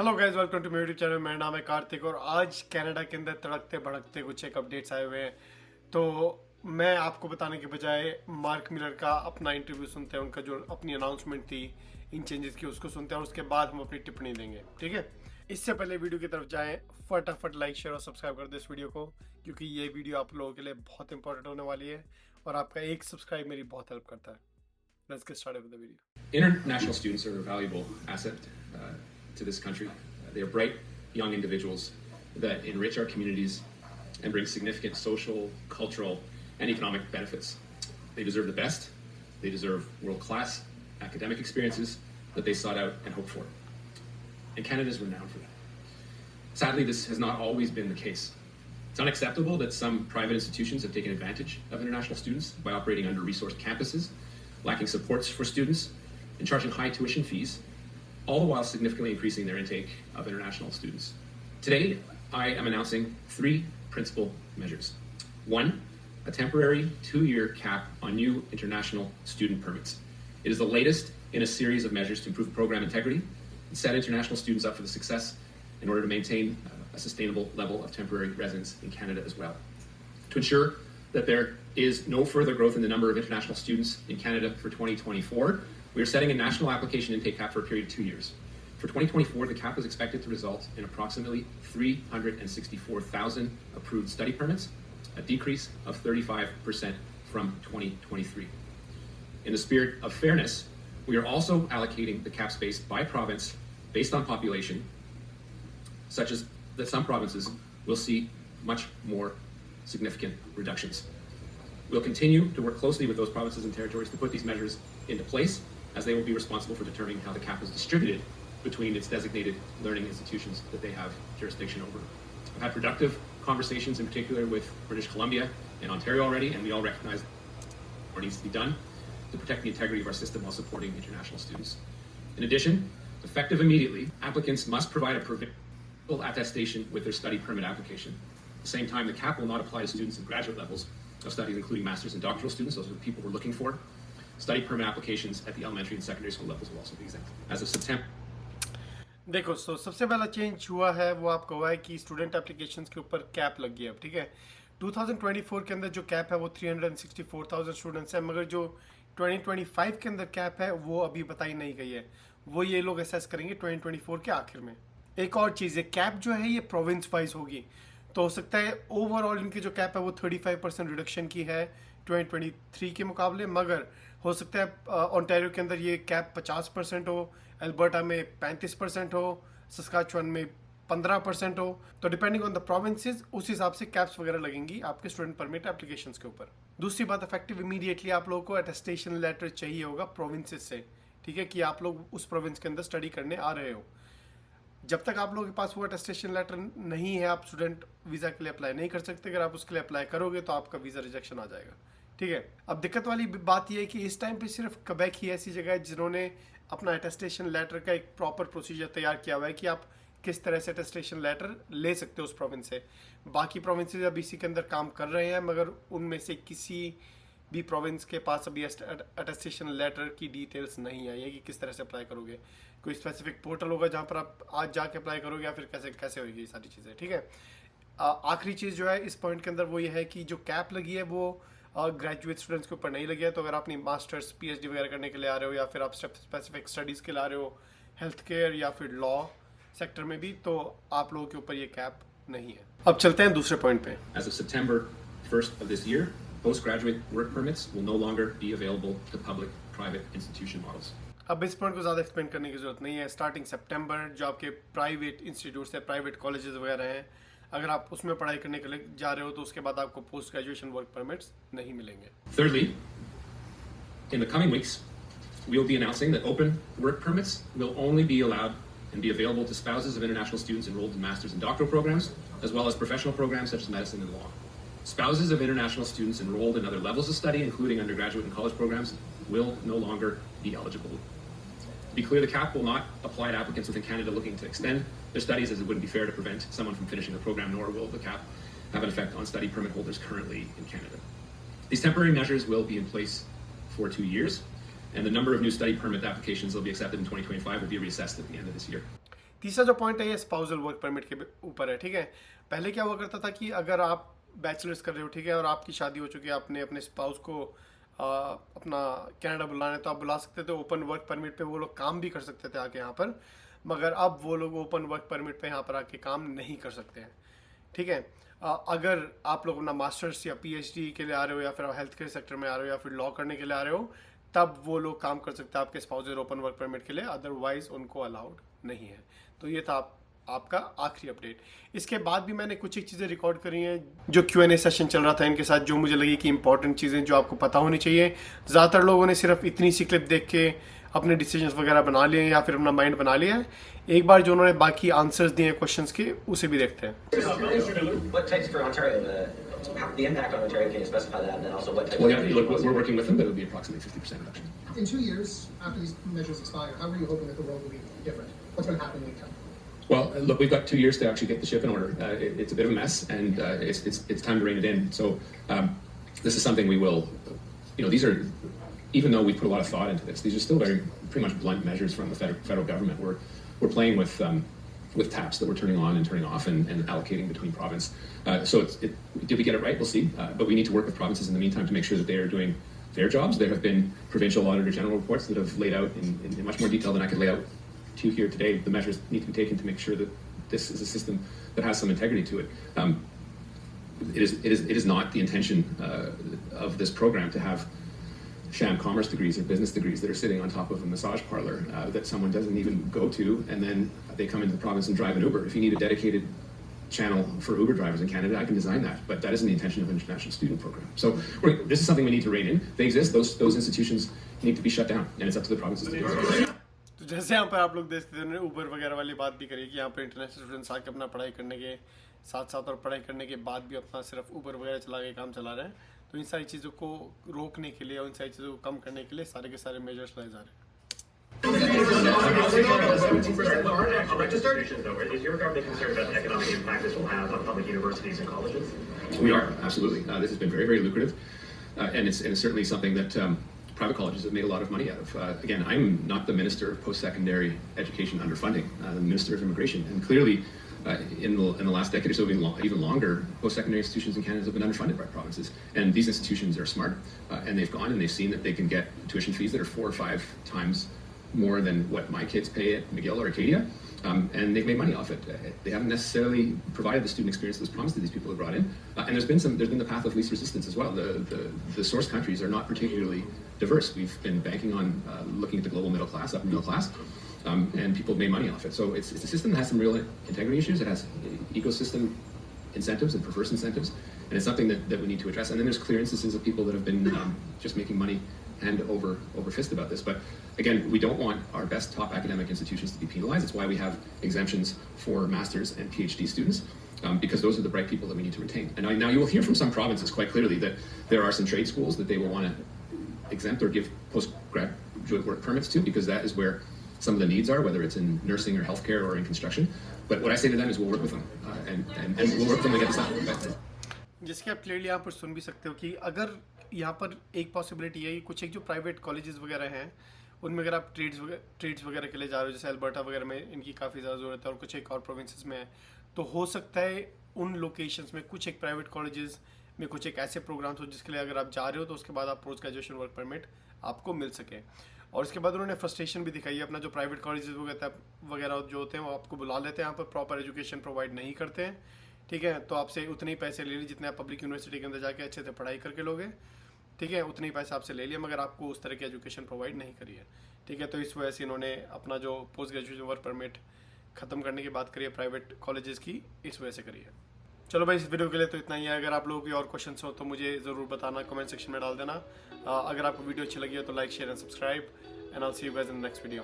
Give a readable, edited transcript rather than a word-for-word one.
Hello guys, welcome to मेरे YouTube channel. मेरा नाम है कार्तिक और आज कनाडा के अंदर तड़कते भड़कते कुछ एक अपडेट्स आए हुए हैं। तो मैं आपको बताने के बजाय मार्क मिलर का अपना इंटरव्यू सुनते हैं, उनका जो अपनी अनाउंसमेंट थी इन चेंजेस की उसको सुनते हैं और उसके बाद हम अपनी टिप्पणी देंगे। ठीक है, इससे पहले वीडियो की तरफ जाएं, फटाफट लाइक शेयर और सब्सक्राइब कर दो इस वीडियो को, क्योंकि ये वीडियो आप लोगों के लिए बहुत इंपॉर्टेंट होने वाली है और आपका एक सब्सक्राइब मेरी बहुत हेल्प करता है। Let's get started with the video. International students are a valuable asset to this country. They are bright, young individuals that enrich our communities and bring significant social, cultural, and economic benefits. They deserve the best. They deserve world-class academic experiences that they sought out and hoped for. And Canada is renowned for that. Sadly, this has not always been the case. It's unacceptable that some private institutions have taken advantage of international students by operating under-resourced campuses, lacking supports for students, and charging high tuition fees, all the while significantly increasing their intake of international students. Today, I am announcing 3 principal measures. 1, a temporary 2-year cap on new international student permits. It is the latest in a series of measures to improve program integrity and set international students up for the success in order to maintain a sustainable level of temporary residence in Canada as well. To ensure that there is no further growth in the number of international students in Canada for 2024, we are setting a national application intake cap for a period of 2 years. For 2024, the cap is expected to result in approximately 364,000 approved study permits, a decrease of 35% from 2023. In the spirit of fairness, we are also allocating the cap space by province based on population, such as that some provinces will see much more significant reductions. We'll continue to work closely with those provinces and territories to put these measures into place, as they will be responsible for determining how the cap is distributed between its designated learning institutions that they have jurisdiction over. I've had productive conversations in particular with British Columbia and Ontario already, and we all recognize what needs to be done to protect the integrity of our system while supporting international students. In addition, effective immediately, applicants must provide a provincial attestation with their study permit application. At the same time, the cap will not apply to students at graduate levels of studies, including master's and doctoral students. Those are the people we're looking for. Study permit applications at the elementary and secondary school levels will also be exempt. As of September. देखो, सबसे पहला change हुआ है वो आपको हुआ है कि स्टूडेंट एप्लीकेशंस के ऊपर कैप लग गई है। ठीक है, 2024 के अंदर जो कैप है वो 364,000 स्टूडेंट्स है, मगर जो 2025 के अंदर कैप है वो अभी बताई नहीं गई है। वो ये लोग असेस करेंगे 2024 के आखिर में। एक और चीज़ है, कैप जो है ये प्रोविंस वाइज होगी, तो हो सकता है ओवरऑल इनकी जो कैप है वो 35% रिडक्शन की है 2023 के मुकाबले, मगर हो सकता है ओंटारियो के अंदर ये कैप 50% हो, अल्बर्टा में 35% हो, सस्काचुअन में 15% हो। तो डिपेंडिंग ऑन द प्रोविंसेस उस हिसाब से कैप्स वगैरह लगेंगी आपके स्टूडेंट परमिट एप्लीकेशंस के ऊपर। दूसरी बात, इफेक्टिव इमीडिएटली आप लोगों को अटेस्टेशन लेटर चाहिए होगा प्रोविंसेस से। ठीक है, कि आप लोग उस प्रोविंस के अंदर स्टडी करने आ रहे हो। जब तक आप लोगों के पास वो अटेस्टेशन लेटर नहीं है, आप स्टूडेंट वीज़ा के लिए अप्लाई नहीं कर सकते। अगर आप उसके लिए अप्लाई करोगे तो आपका वीज़ा रिजेक्शन आ जाएगा। ठीक है, अब दिक्कत वाली बात यह है कि इस टाइम पे सिर्फ क्वेबेक ही ऐसी जगह है जिन्होंने अपना अटेस्टेशन लेटर का एक प्रॉपर प्रोसीजर तैयार किया हुआ है कि आप किस तरह से अटेस्टेशन लेटर ले सकते हो उस प्रोविंस से। बाकी प्रोविंसेस अभी इसी के अंदर काम कर रहे हैं, मगर उनमें से किसी भी प्रोविंस के पास अभी अटेस्टेशन लेटर की डिटेल्स नहीं आई है कि किस तरह से अप्लाई करोगे। कोई स्पेसिफिक पोर्टल होगा जहाँ पर आप आज जाके अप्लाई करोगे या फिर कैसे कैसे होगी ये सारी चीज़ें। ठीक है, आखिरी चीज़ जो है इस पॉइंट के अंदर वो ये है कि जो कैप लगी है वो ग्रेजुएट स्टूडेंट्स के ऊपर नहीं लगी है। तो अगर आप अपनी मास्टर्स पीएचडी वगैरह करने के लिए आ रहे हो या फिर आप स्पेसिफिक स्टडीज़ के लिए आ रहे हो हेल्थ केयर या फिर लॉ सेक्टर में भी, तो आप लोगों के ऊपर ये कैप नहीं है। अब चलते हैं दूसरे पॉइंट पे। As of September 1st of this year, postgraduate work permits will no longer be available to public-private institution models. अब इस पॉइंट को ज़्यादा एक्सप्लेन करने की जरूरत नहीं है। स्टार्टिंग सितंबर जो आपके प्राइवेट इंस्टीट्यूट्स है, प्राइवेट कॉलेजेस वगैरह हैं, अगर आप उसमें पढ़ाई करने के लिए जा रहे हो तो उसके बाद आपको पोस्ट ग्रेजुएशन वर्क परमिट्स नहीं मिलेंगे। Thirdly, in the coming weeks, we will be announcing that open work permits will only be allowed and be available to spouses of international students enrolled in master's and doctoral programs, as well as professional programs such as medicine and law. Spouses of international students enrolled in other levels of study, including undergraduate and college programs, will no longer be eligible. To be clear, the cap will not apply to applicants within Canada looking to extend their studies, as it wouldn't be fair to prevent someone from finishing the program, nor will the cap have an effect on study permit holders currently in Canada. These temporary measures will be in place for 2 years, and the number of new study permit applications that will be accepted in 2025 will be reassessed at the end of this year. तीसरा जो point है ये spousal work permit के ऊपर है, ठीक है। पहले क्या हुआ करता था कि अगर आप बैचलर्स कर रहे हो, ठीक है, और आपकी शादी हो चुकी है, आपने अपने स्पाउस को अपना कनाडा बुलाना है तो आप बुला सकते थे। ओपन वर्क परमिट पे वो लोग काम भी कर सकते थे आके यहाँ पर, मगर अब वो लोग ओपन वर्क परमिट पे यहाँ पर आके काम नहीं कर सकते हैं, ठीक है। अगर आप लोग अपना मास्टर्स या पीएचडी के लिए आ रहे हो, या फिर हेल्थ केयर सेक्टर में आ रहे हो, या फिर लॉ करने के लिए आ रहे हो, तब वो लोग काम कर सकते हैं आपके स्पाउस ओपन वर्क परमिट के लिए, अदरवाइज उनको अलाउड नहीं है। तो ये था आपका आखिरी अपडेट। इसके बाद भी मैंने कुछ एक चीज़ें रिकॉर्ड करी हैं जो Q&A सेशन चल रहा था इनके साथ, जो मुझे लगी कि इंपॉर्टेंट चीज़ें जो आपको पता होनी चाहिए। ज़्यादातर लोगों ने सिर्फ इतनी सी क्लिप देख के अपने डिसीजंस वगैरह बना लिए या फिर अपना माइंड बना लिया है। एक बार जो उन्होंने बाकी आंसर्स दिए क्वेश्चंस के, उसे भी देखते हैं। The impact on Ontario, can you specify that? And then also what type Well, yeah, look, we're working with them, but it'll be approximately 50% reduction. In 2 years, after these measures expire, how are you hoping that the world will be different? What's going to happen when you come? Well, look, we've got 2 years to actually get the ship in order. It's a bit of a mess, and it's time to rein it in. So this is something we will, these are, even though we put a lot of thought into this, these are still pretty much blunt measures from the federal government. We're playing with taps that we're turning on and turning off and allocating between province. So did we get it right? We'll see. But we need to work with provinces in the meantime to make sure that they are doing their jobs. There have been provincial auditor general reports that have laid out in much more detail than I could lay out to you here today the measures need to be taken to make sure that this is a system that has some integrity to it. It is not the intention of this program to have sham commerce degrees or business degrees that are sitting on top of a massage parlor that someone doesn't even go to, and then they come into the province and drive an Uber. If you need a dedicated channel for Uber drivers in Canada, I can design that, but that isn't the intention of an international student program. So this is something we need to rein in. They exist. Those institutions need to be shut down, and it's up to the provinces to do it. तो जैसे यहाँ पर आप लोग देखते थे, उन्होंने Uber वगैरह वाली बात भी करी कि यहाँ पर इंटरनेशनल स्टूडेंट्स आके अपना पढ़ाई करने के साथ साथ और पढ़ाई करने के बाद भी अपना सिर्फ ऊबर वगैरह चला के काम चला रहे हैं। तो इन सारी चीज़ों को रोकने के लिए और इन सारी चीज़ों को कम करने के लिए सारे के सारे मेजर्स लाए जा रहे हैं। Is your government concerned about the economic impact this will have on public universities and colleges? We are, absolutely. This has been very, very lucrative, and it's certainly something that private colleges have made a lot of money out of. Again, I'm not the Minister of Post-Secondary Education Underfunding, the Minister of Immigration, and clearly in the last decade or so, even longer, post-secondary institutions in Canada have been underfunded by provinces. And these institutions are smart, and they've gone and they've seen that they can get tuition fees that are 4 or 5 times more than what my kids pay at McGill or Acadia, and they've made money off it. They haven't necessarily provided the student experience that was promised that these people have brought in, and there's been the path of least resistance as well. The source countries are not particularly diverse. We've been banking on looking at the global middle class, upper middle class, and people have made money off it. So it's a system that has some real integrity issues. It has ecosystem incentives and perverse incentives, and it's something that we need to address. And then there's clear instances of people that have been just making money hand over fist about this. But again, we don't want our best top academic institutions to be penalized. It's why we have exemptions for master's and PhD students, because those are the bright people that we need to retain. And now you will hear from some provinces quite clearly that there are some trade schools that they will want to exempt or give postgraduate work permits to, because that is where some of the needs are, whether it's in nursing or healthcare or in construction. But what I say to them is we'll work with them, and we'll work with them to get this done. जैसे कि आप clearly यहाँ पर सुन भी सकते हो कि अगर यहाँ पर एक पॉसिबिलिटी है कि कुछ एक जो प्राइवेट कॉलेजेस वगैरह हैं उनमें अगर आप ट्रेड्स वगैरह के लिए जा रहे हो, जैसे अल्बर्टा वगैरह में इनकी काफ़ी ज़्यादा ज़रूरत है और कुछ एक और प्रोविंसेस में है, तो हो सकता है उन लोकेशंस में कुछ एक प्राइवेट कॉलेजेस में कुछ एक ऐसे प्रोग्राम्स हो जिसके लिए अगर आप जा रहे हो तो उसके बाद आप पोस्ट ग्रेजुएशन वर्क परमिट आपको मिल सके। और उसके बाद उन्होंने फ्रस्ट्रेशन भी दिखाई है अपना, जो प्राइवेट कॉलेजेस वगैरह जो होते हैं वो आपको बुला लेते हैं, यहाँ पर प्रॉपर एजुकेशन प्रोवाइड नहीं करते हैं, ठीक है। तो आपसे उतने ही पैसे ले लिए जितने आप पब्लिक यूनिवर्सिटी के अंदर जाके अच्छे से पढ़ाई करके लोगे, ठीक है, उतने ही पैसे आपसे ले लिए, मगर आपको उस तरह की एजुकेशन प्रोवाइड नहीं करी है, ठीक है। तो इस वजह से इन्होंने अपना जो पोस्ट ग्रेजुएशन वर्क परमिट ख़त्म करने की बात करी है प्राइवेट कॉलेजेस की, इस वजह से करी है। चलो भाई, इस वीडियो के लिए तो इतना ही है। अगर आप लोगों की और क्वेश्चंस हो तो मुझे ज़रूर बताना, कमेंट सेक्शन में डाल देना। अगर आपको वीडियो अच्छी लगी हो तो like, share and subscribe, and I will see you guys in the next video.